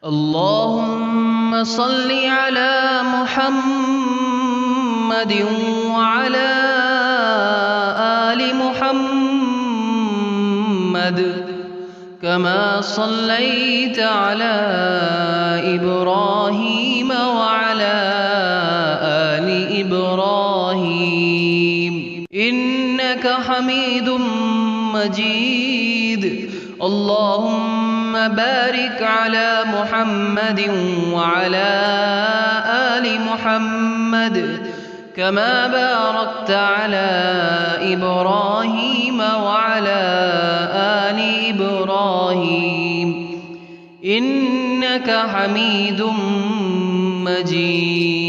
اللهم صل على محمد وعلى آل محمد كما صليت على إبراهيم وعلى آل إبراهيم إنك حميد مجيد. اللهم بارك على محمد وعلى آل محمد كما باركت على إبراهيم وعلى آل إبراهيم إنك حميد مجيد.